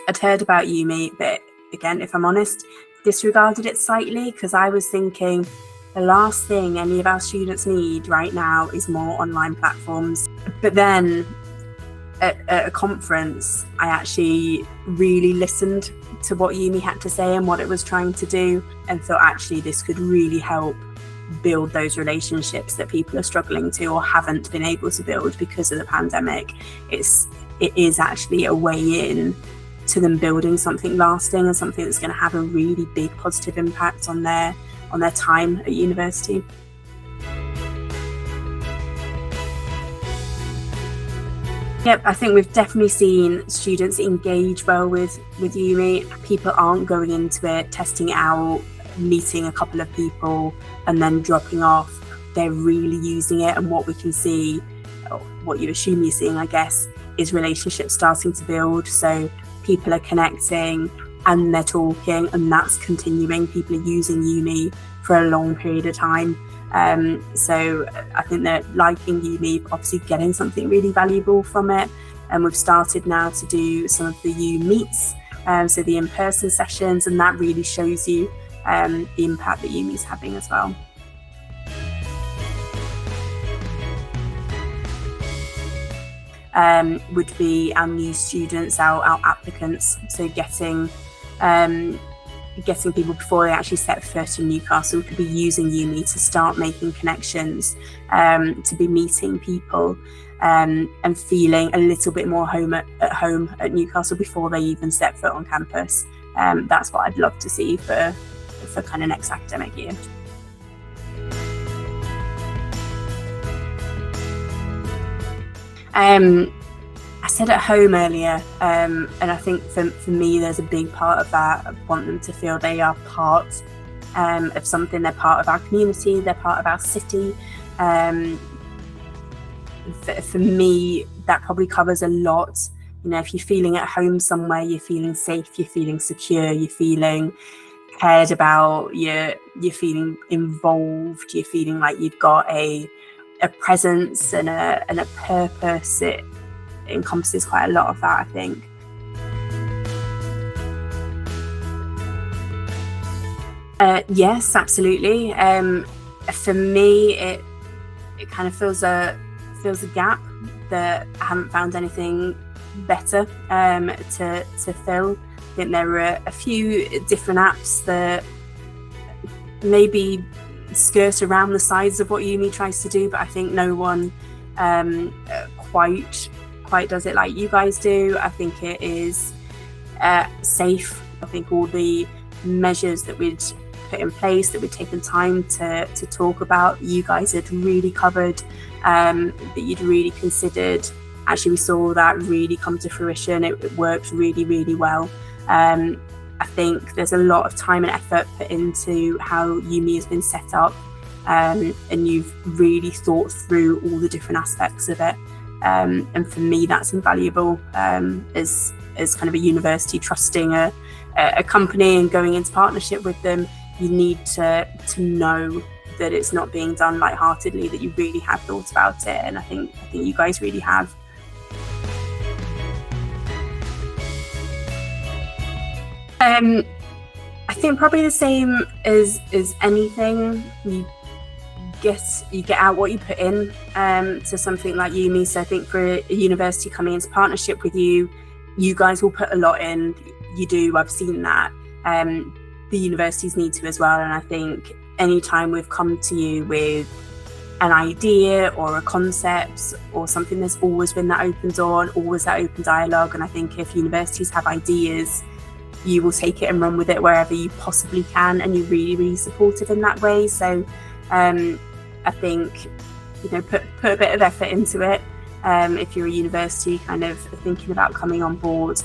I'd heard about Umii, but again, if I'm honest, disregarded it slightly, because I was thinking the last thing any of our students need right now is more online platforms. But then at a conference, I actually really listened to what Umii had to say and what it was trying to do, and thought actually this could really help build those relationships that people are struggling to or haven't been able to build because of the pandemic. It is actually a way in to them building something lasting and something that's going to have a really big positive impact on their time at university. Yep, I think we've definitely seen students engage well with Umii. People aren't going into it, testing it out, meeting a couple of people and then dropping off. They're really using it, and what we can see, or what you assume you're seeing, I guess, is relationships starting to build. So people are connecting and they're talking, and that's continuing. People are using Umii for a long period of time. So I think that liking Umii, obviously getting something really valuable from it. And we've started now to do some of the U meets, so the in-person sessions, and that really shows you the impact that Umii is having as well. Would be our new students, our applicants. So getting people before they actually set foot in Newcastle to be using Umii to start making connections, to be meeting people, and feeling a little bit more at home at Newcastle before they even step foot on campus. That's what I'd love to see for kind of next academic year. I said at home earlier, and I think for me there's a big part of that. I want them to feel they are part of something. They're part of our community, they're part of our city. For me, that probably covers a lot. You know, if you're feeling at home somewhere, you're feeling safe, you're feeling secure, you're feeling cared about, you're feeling involved, you're feeling like you've got a presence and a purpose. It encompasses quite a lot of that, I think. Yes, absolutely. For me, it kind of fills a gap that I haven't found anything better to fill. I think there are a few different apps that maybe skirt around the sides of what Umii tries to do, but I think no one quite does it like you guys do. I think it is safe. I think all the measures that we'd put in place, that we'd taken time to talk about, you guys had really covered, that you'd really considered. Actually, we saw that really come to fruition. It worked really, really well. I think there's a lot of time and effort put into how Umii has been set up, and you've really thought through all the different aspects of it. And for me, that's invaluable, as kind of a university trusting a company and going into partnership with them. You need to know that it's not being done lightheartedly, that you really have thought about it, and I think you guys really have. I think probably the same as anything. You get out what you put in to something like Umii. So I think for a university coming into partnership with you, you guys will put a lot in. You do. I've seen that. The universities need to as well. And I think anytime we've come to you with an idea or a concept or something, there's always been that open door and always that open dialogue. And I think if universities have ideas, you will take it and run with it wherever you possibly can, and you're really, really supportive in that way. So I think, you know, put a bit of effort into it if you're a university kind of thinking about coming on board.